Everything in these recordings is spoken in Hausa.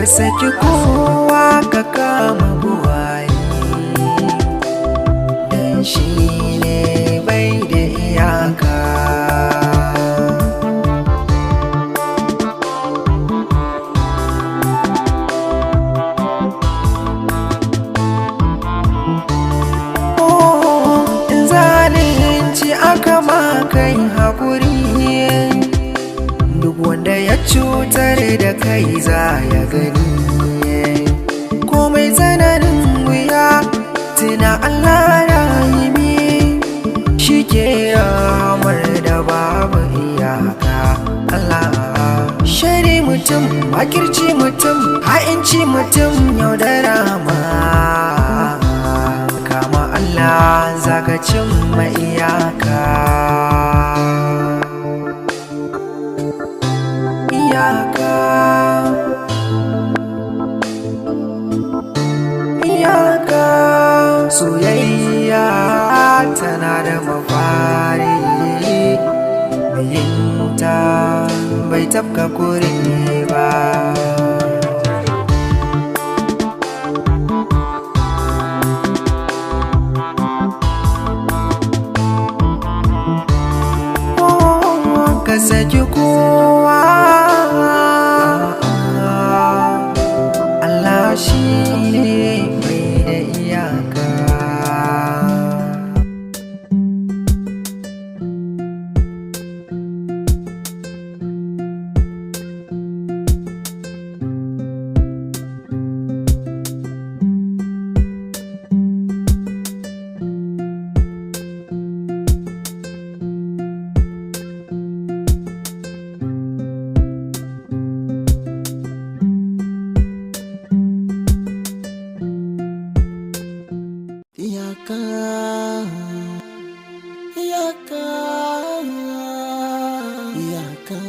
saki kowa ka kama buwaye dan shi ne bai da iyaka. Aka makai haƙuri duk wanda ya cutar da kai za ya gani. Komai tsananin wuya tuna Allah rahimi shi ke ramar da babu iyaka. Allah shari mutum, makirci mutum, ha'inci mutum, yaudara ma kama Allah zaka cimma iyaka. Iyaka, iyaka, soyayya tana da mafari, bayinta bai tafka kure ba. Ka saki kowa, Allah shi ne mai da iyaka. Iyaka, iyaka, iyaka,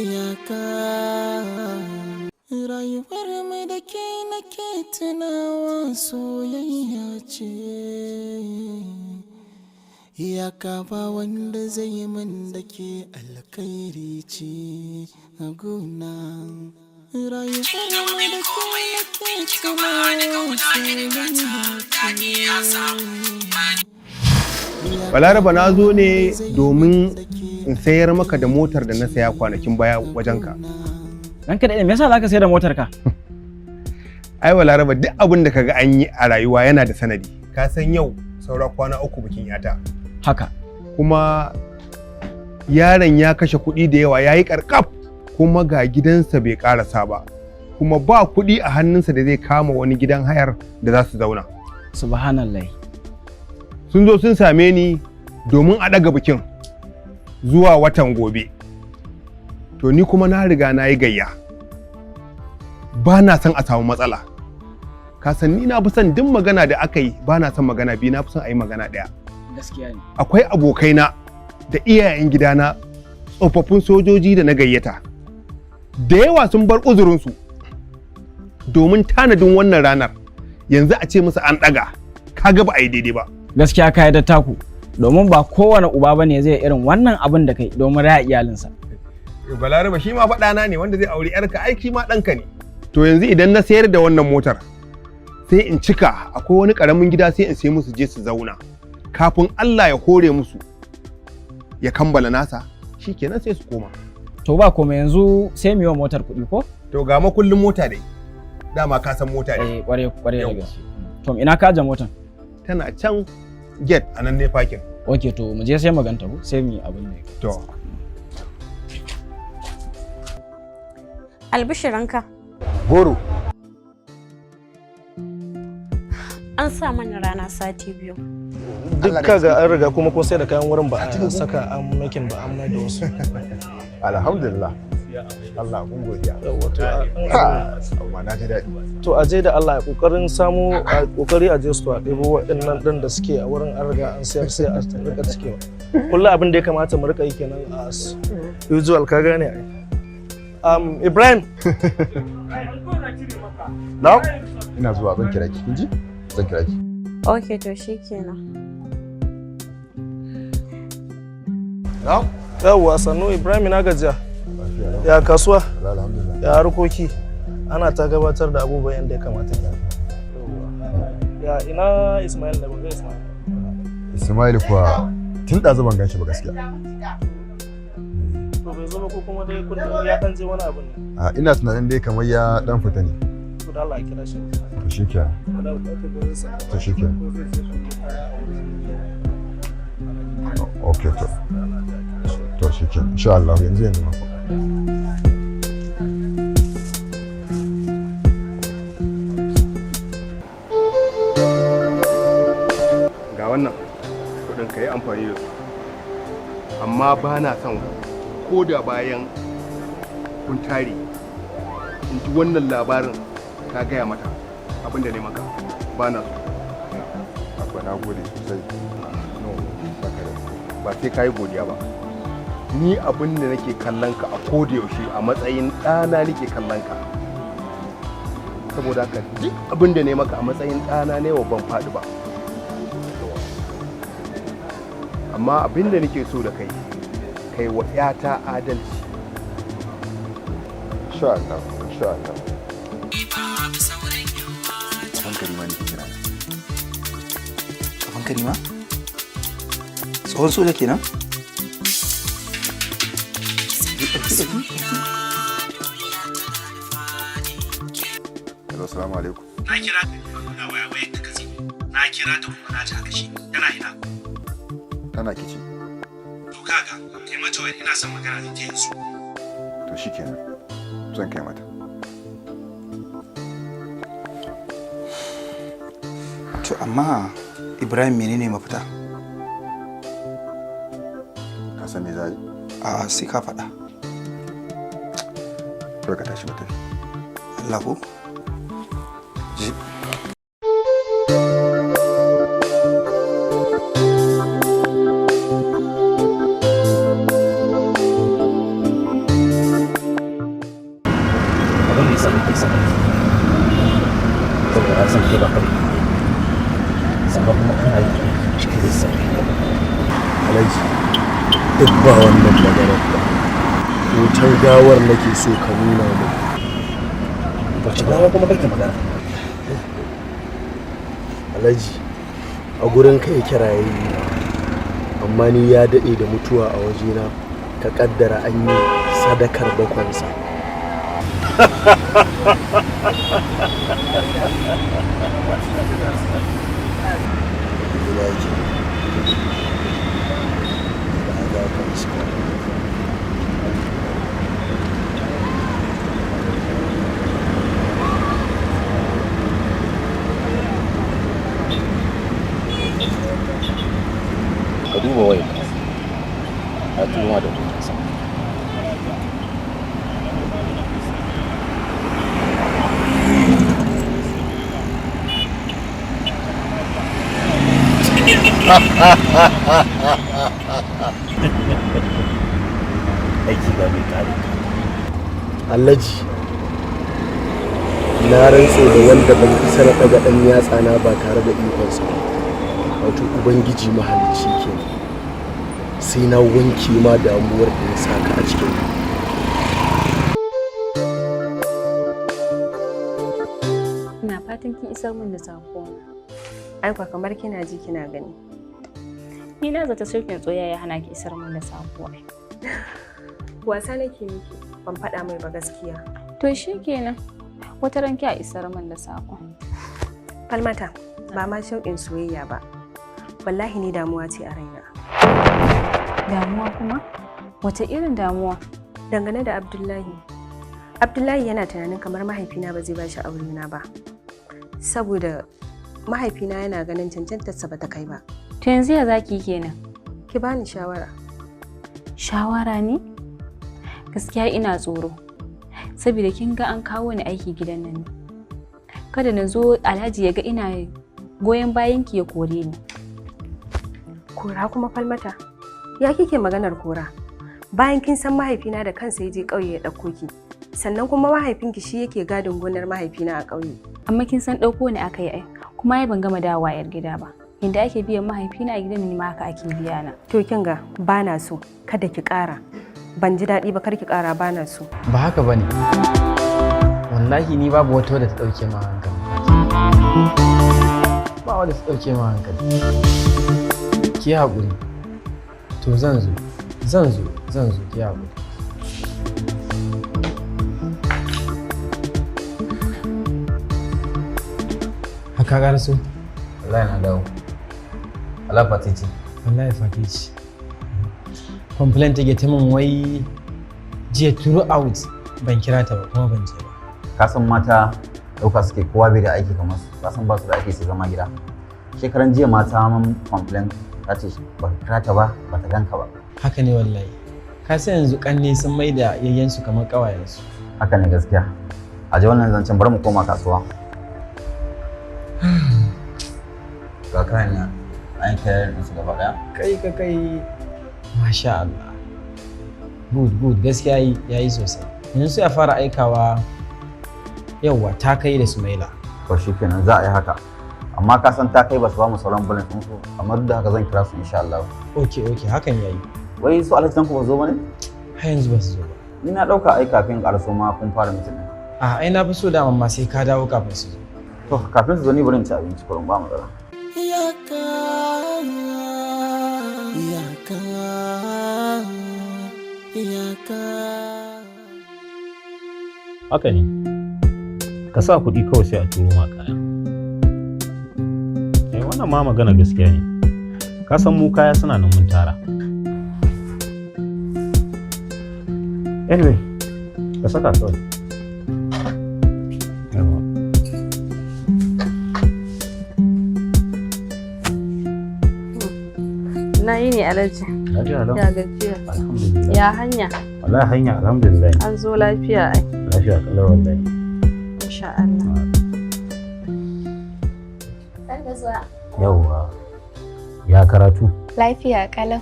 iyaka. Rayuwar mai da ke nake tunawa soyayya ce. Iyaka ba wanda zai yi min da ke alkhairi ce a gona. Balaraba na zo ne domin in sayar maka da motar da na saya kwanakin baya wajenka. Ranka da me yasa zaka sayar da motar ka? Ai Balaraba duk abin da kaga an yi a rayuwa yana da sanadi. Ka san yau saura kwana 3 bikin yata. Haka. Kuma yaron ya kashe kuɗi da yawa yayi karkaf. Kuma ga gidansa bai karasa ba, kuma ba kuɗi a hannunsa da zai kama wani gidan hayar da za su zauna. Subhanallah. Sun zo sun same ni domin a ɗaga bikin zuwa watan gobe. To ni kuma na riga na yi gayya. Ba na son a samu matsala. Ka san ni na fi son duk magana da aka yi ba na son magana biyu, na fi son a yi magana ɗaya. Gaskiya ne. Akwai abokaina da iyayen gidana tsofaffin sojoji da na gayyata. Da yawa sun bar uzurinsu domin tanadin wannan ranar, yanzu a ce musu an ɗaga, kaga ba a yi daidai ba. Gaskiya ka yi da taku, domin ba kowane uba ba ne zai irin wannan abin da kai domin raya iyalinsa. Balaraba shi ma faɗana ne wanda zai auri yarka, ai shi ma ɗanka ne. To yanzu idan na sayar da wannan motar sai in cika, akwai wani ƙaramin gida sai in sai musu je su zauna kafin Allah ya hore musu ya kammala nasa, shikenan sai su koma. To ba komai, yanzu sai mu yi wa motar kuɗi ko? To ga makullin mota dai. Dama ka san mota ne. Kware da gaske. To ina ka aje motar? Tana can gate a nan ne parking. Okay, to mu je sai mu ganta ko sai mu yi abin ne. To. Albishiranka. Goro. An sa mana rana sati 2. Duk kaga an riga kuma kun sai da kayan wurin ba a saka an makin ba an mai da wasu. Alhamdulillah. Allah kun godiya. Amma na ji daɗi. To a je da Allah ya kokarin samu a kokari a je su a ɗebo waɗannan ɗin da suke a wurin an riga an sayar sai a rika cikewa. Kullum abin da ya kamata mu rika yi kenan a usual ka gane ai. Ibrahim. Na? Ina zuwa zan kira ki. Kin ji? Zan kira ki. Okay, to shikenan. Na? Yawwa sannu Ibrahim na gajiya. Ya kasuwa? Alhamdulillah. Ya harkoki ana ta gabatar da abubuwan yadda ya kamata ya. Ya ina Ismail da banga Ismail. Ismail kuwa tun ɗazu ban gan shi ba gaskiya. To bai zo ba ko kuma dai kullum ya dan je wani abu ne. Ina tunanin dai kamar ya dan fita ne. To da Allah ya kira shi. To shikenan. To shikenan. Okay to. To shikenan. Insha Allah yanzu ma. Wannan kudin ka yi amfani da su amma ba na son ko da bayan kun tare in ji wannan labarin ka gaya mata abinda ne maka ba na so. Abba na gode sosai. Ba sai ka yi godiya ba, ni abin da nake kallon ka a koda yaushe a matsayin ɗana nake kallon ka, saboda haka duk abin da ne maka a matsayin ɗana ne wa ban faɗi ba. Amma abin da nake so da kai wa ƴata adalci. Insha Allah, insha Allah. Hankali ma ne kira. Hankali ma? Tsohon soja kenan? Hello, assalamu alaikum. Na kira ta na wayar ta kazi. Na kira ta kuma na ji haka shi. Tana ina? Tana kici. To kaga, kai mata wayar ina son magana da ke yanzu. To shikenan. Zan kai mata. To amma Ibrahim menene mafita? Ka san me za yi? A sai ka faɗa. Kawai ka tashi mu tafi. Allah ko? Ji. Alhaji, duk ba wannan maganar ba. Hoton gawar nake so ka nuna mu. Wace gawa kuma kake magana? Alhaji, a gurin kai kiraye amma ni ya daɗe da mutuwa a wajena, ka kaddara an yi sadakar bakwansa. Ka duba wai a tuma da hotonsa. Aiki ba mai kare. Alhaji, na rantse da wanda ban isa na ɗaga ɗan yatsa na ba tare da ikonsa ba. Wato Ubangiji mahalicci ke, sai na wanke ma damuwar da ya saka a cikin. Ina fatan kin isar min da sako. Aika kamar kina ji kina gani. Ni na zata shirkin tsoya ya hana ki isar min da sako. Wasa nake miki, ban faɗa mai ba gaskiya. To shikenan. Wata ranki a isar min da sako. Falmata, ba ma shauƙin soyayya ba. Wallahi ni damuwa ce a raina. Damuwa kuma? Wace irin damuwa? Dangane da Abdullahi. Abdullahi yana tunanin kamar mahaifina ba zai bashi aure na ba. Saboda mahaifina yana ganin cancantarsa ba ta kai ba. To yanzu ya zaki kenan? Ki bani shawara. Shawara ne? Gaskiya ina tsoro. Saboda kin ga an kawo ni aiki gidan nan. Kada na zo Alhaji ya ga ina goyon bayan ki ya kore ni. Kora kuma Falmata? Ya kike maganar kora? Bayan kin san mahaifina da kansa ya je ƙauye ya ɗauko ki. Sannan kuma mahaifinki shi yake gadin gonar mahaifina a ƙauye. Amma kin san ɗauko ni aka yi ai, kuma ai ban gama dawowa 'yar gida ba. Inda ake biyan mahaifina a gidan ni ma haka ake biya na. To kin ga bana so, kada ki ƙara. Ban ji daɗi ba, kar ki ƙara, bana so. Ba haka bane. wallahi ni babu wata wadda ta dauke ma hankali. Ba wadda ta dauke ma hankali. Ki haƙuri. To zan zo ki haƙuri. Haka ƙara so? Wallahi na dawo. Allah fatici. Wallahi fatici. Complaint take ta min wai jiya throughout ban kira ta ba kuma ban je ba. Ka san mata ɗauka suke kowa bai da aiki kamar su. Ka san ba su da aiki su zama gida. Shekaran jiya mata mun complaint ta ce ba ka kira ta ba ba ta ganka ba. Haka ne wallahi. Ka san yanzu kanne sun mai da yayyansu kamar ƙawayensu. Haka ne gaskiya. A ji wannan zancen bari mu koma kasuwa. Ga kayan an kayar da su gaba daya. Kai. Masha Allah. Good gaskiya yayi sosai. Yanzu sai a fara aikawa yauwa ta kai da Sumaila. To shikenan za a yi haka. Amma ka san ta kai ba su ba mu sauran bulletin din su, amma duk da haka zan kira su insha Allah. Okay hakan yayi. Wai su alhaji ku ba zo bane? Har yanzu ba su zo ba. Ni na dauka ai kafin ƙarso ma kun fara mutum. Ai na fi so da mamma sai ka dawo kafin su zo. To kafin su zo ni bari in ci abinci kurum ba mu tsara. Iyaka. Haka ne, ka sa kuɗi kawai sai a turo ma kaya. Wannan ma magana gaskiya ne, ka san mu kaya suna nan mun tara. Anyway, ka saka kawai. Na yi ne Alhaji. Lafiya lau. Ya gajiya. Alhamdulillah. Ya hanya. Wallahi hanya alhamdulillah. An zo lafiya ai. Lafiya kalau wallahi. Insha Allah. Yawwa. Ya karatu? Lafiya kalau.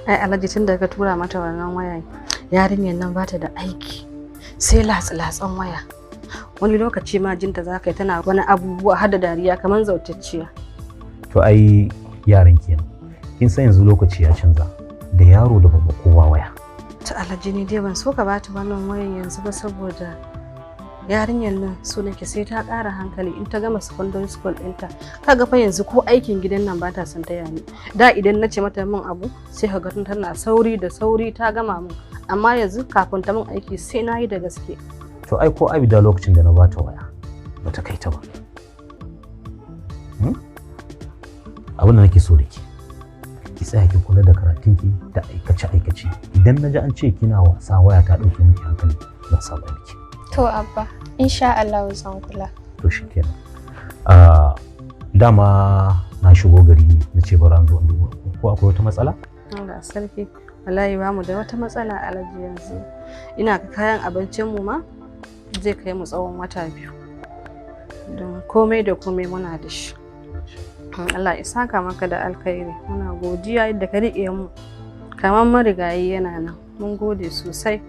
Ai Alhaji tun da ka tura mata wannan waya yarinyar nan bata da aiki. Sai latsa-latsan waya. Wani lokaci ma jinta za ka yi tana wani abubuwa har da dariya kamar zautacciya. To ai yaran kenan. Kin san yanzu lokaci ya canza da yaro da babba kowa waya. Ta Alhaji ni dai ban so ka bata wannan wayan yanzu ba saboda yarinyar nan so nake sai ta ƙara hankali in ta gama secondary school ɗinta. Kaga fa yanzu ko aikin gidan nan ba ta son ta yani. Da idan nace mata min abu sai ka ga tana sauri da sauri ta gama min. Amma yanzu kafin ta min aiki sai na yi da gaske. To ai ko Abida lokacin da na bata waya bata kai ta ba. Abin da nake so da ke. Ki tsaya ki kula da karatunki da aikace idan naji an ce kina wasa waya ta dauke miki hankali zan saba miki. To abba insha Allah zan kula. To shikenan. Dama na shigo gari ne nace bari an zo in duba ko akwai wata matsala? Allah sarki wallahi ba mu da wata matsala Alhaji yanzu. Ina ga kayan abincin mu ma zai kai mu tsawon wata 2. Don komai da komai muna da shi. Allah ya saka maka da alkhairi. Muna godiya yadda ka riƙe mu. Kamar marigayi yana nan. Mun gode sosai.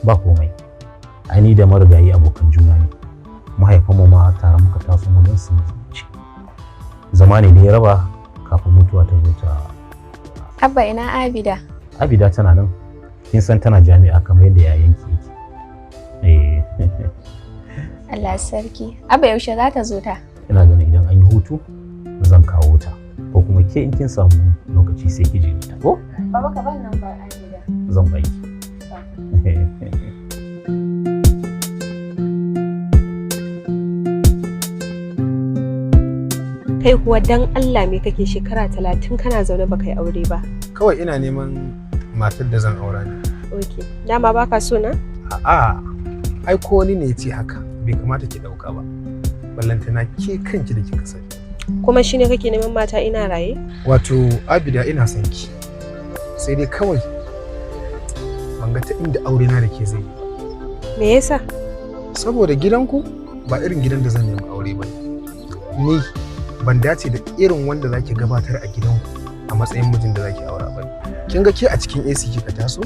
Ba komai. Ai ni da marigayi abokan juna ne. Mahaifanmu ma tare muka taso mu don su ci. Zamani ne ya raba kafin mutuwa ta zo ta. Abba ina Abida? Abida tana nan. Kin san tana jami'a kamar yadda yayanki yake. Allah sarki. Abba yaushe za ta zo ta? Ina ganin idan an yi hutu zan kawo ta ko kuma ke in kin samu lokaci sai ki je ta ko? Baba ka ban nan ba Abida. Zan baki. Kai kuwa dan Allah me kake shekara 30 kana zaune baka yi aure ba? Kawai ina neman matar da zan aura ne. Okay. Dama baka so na? A'a. Ai ko wani ne ya ce haka bai kamata ki dauka ba. Ballantana ke kanki da kika sani. Kuma shine kake neman mata ina raye? Wato Abida ina son ki. Sai dai kawai ban ga ta inda aure na da ke zai yi. Me yasa? Saboda gidanku ba irin gidan da zan nemi aure ba. Ni ban dace da irin wanda zaki gabatar a gidanku a matsayin mijin da zaki aura ba. Kin ga ke a cikin AC kika taso?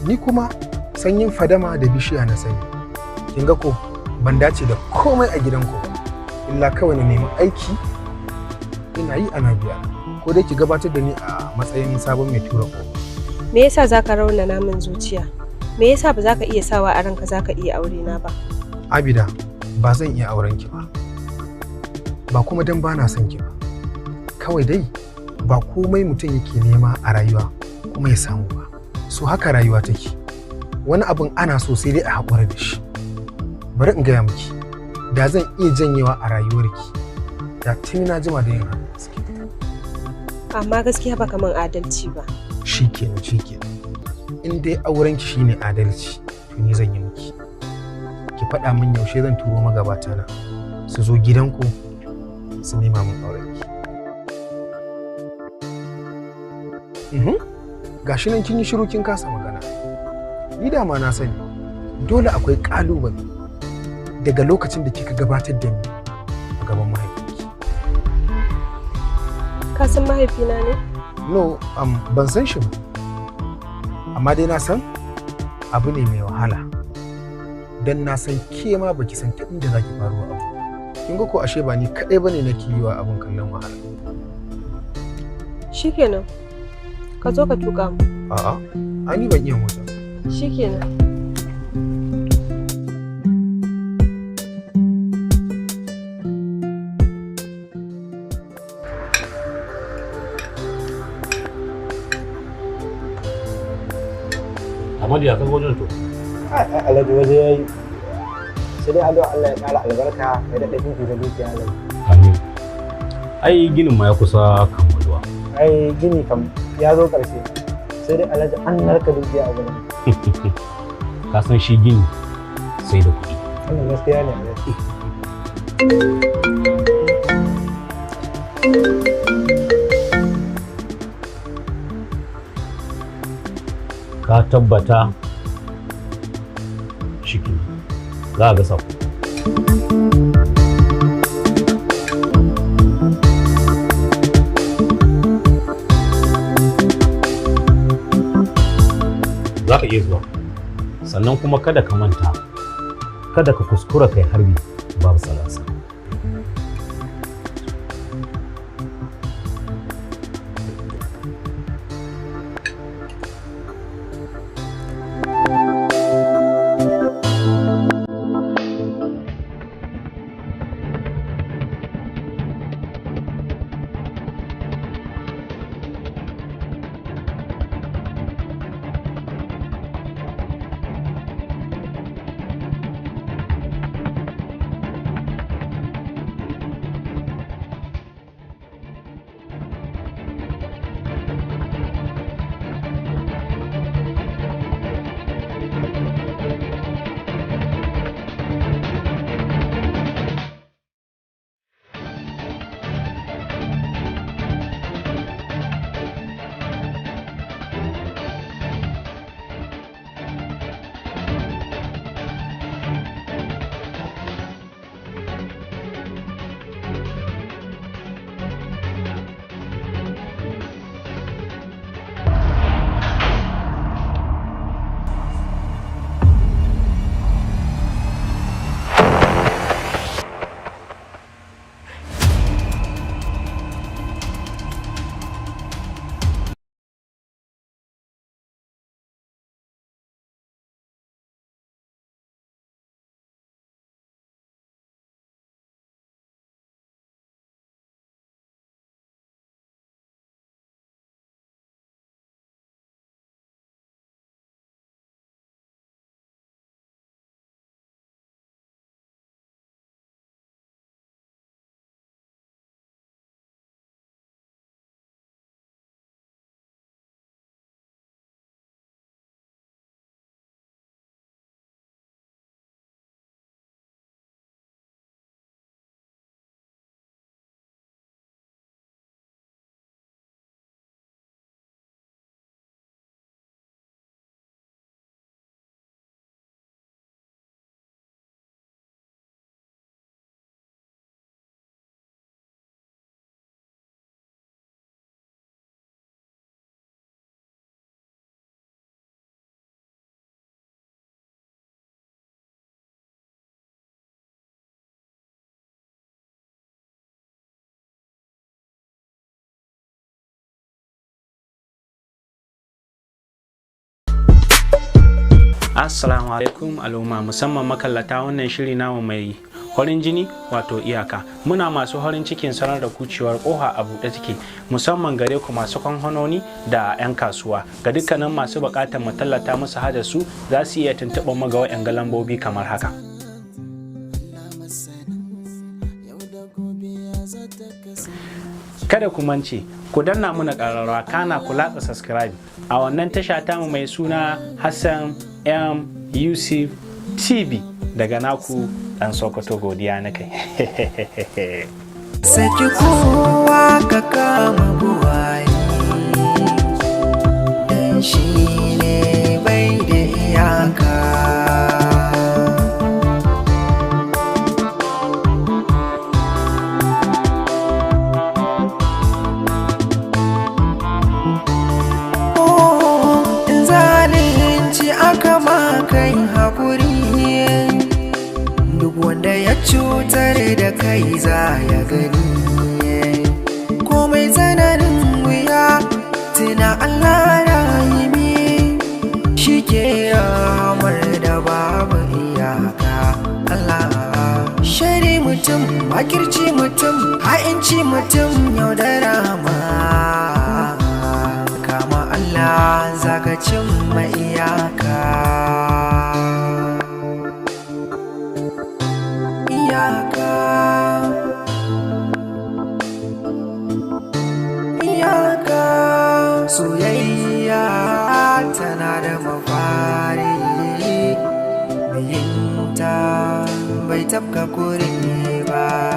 Ni kuma sanyin fadama da bishiya na sani. Kin ga ko ban dace da komai a gidanku ba. Illa kawai na nemi aiki ina yi ana biya ko dai ki gabatar da ni a matsayin sabon mai tura ko. Me yasa zaka raunana min zuciya? Me yasa ba za ka iya sawa a ranka za ka iya aure na ba? Abida, ba zan iya auren ki ba. Ba kuma dan ba na son ki ba. Kawai dai ba komai mutum yake nema a rayuwa kuma ya samu ba. So haka rayuwa take. Wani abin ana so sai dai a haƙura da shi. Bari in gaya miki, da zan iya janyewa a rayuwarki, da tuni na jima da yin haka. Amma gaskiya ba kaman adalci ba. Shikenan. In dai aurenki shine adalci, to ni zan yi miki. Ki faɗa min yaushe zan turo magabata na su zo gidanku su nema min aurenki. Gashi nan kin yi shiru kin kasa magana. Ni da ma na sani dole akwai ƙalubale daga lokacin da kika gabatar da ni a gaban mahaifinki. Ka san mahaifina ne? No, ban san shi ba. Amma dai na san abu ne mai wahala. Dan na san ke ma baki san ta inda zaki faruwa abu. Kin ga ko ashe ba ni kadai bane nake yi wa abun kallon wahala. Shikenan. Ka zo ka tuka mu. A'a, ani ban iya mota. Shikenan. Amadu ya kan wajen to. Alhaji waje yayi. Sai dai addu'a Allah ya ƙara albarka ya daɗa kinki da dukiya Alhaji. Amin. Ai ginin ma ya kusa kammaluwa. Ai gini kam ya zo ƙarshe. Sai dai Alhaji an narka dukiya a gurin. Ka san shi gini sai da kuɗi. Wannan gaskiya ne Alhaji. Ka tabbata shi za a ga sako. Za ka iya zuwa, sannan kuma kada ka manta, kada ka kuskura kai harbi babu salasa. Assalamu alaikum al'umma, musamman makallata wannan shiri namu mai farin jini wato iyaka. Muna masu farin cikin sanar da kucewar koha a buɗe take musamman gare ku masu kwanhanoni da 'yan kasuwa. Ga dukkanin masu buƙatar mu tallata musu hajar su za su iya tuntuɓar mu ga waɗanga lambobi kamar haka. Kada ku mance ku danna muna ƙararrawa kana ku latsa subscribe a wannan tasha tamu mai suna Hassan M Yusuf TV daga naku dan Sokoto, godiya na kai. Saki kowa ka kama buwaye dan shi ne bai da iyaka. Aka ma kai haƙuri duk wanda ya cutar da kai za ya gani komai tsananin wuya tuna Allah rahimi shi ke ramar da babu iyaka. Allah shari mutum makirci mutum ha'inci mutum yaudara ma kama Allah zaka cimma iyaka. Iyaka, iyaka, soyayya tana da mafari, biyinta bai tafka kure ba.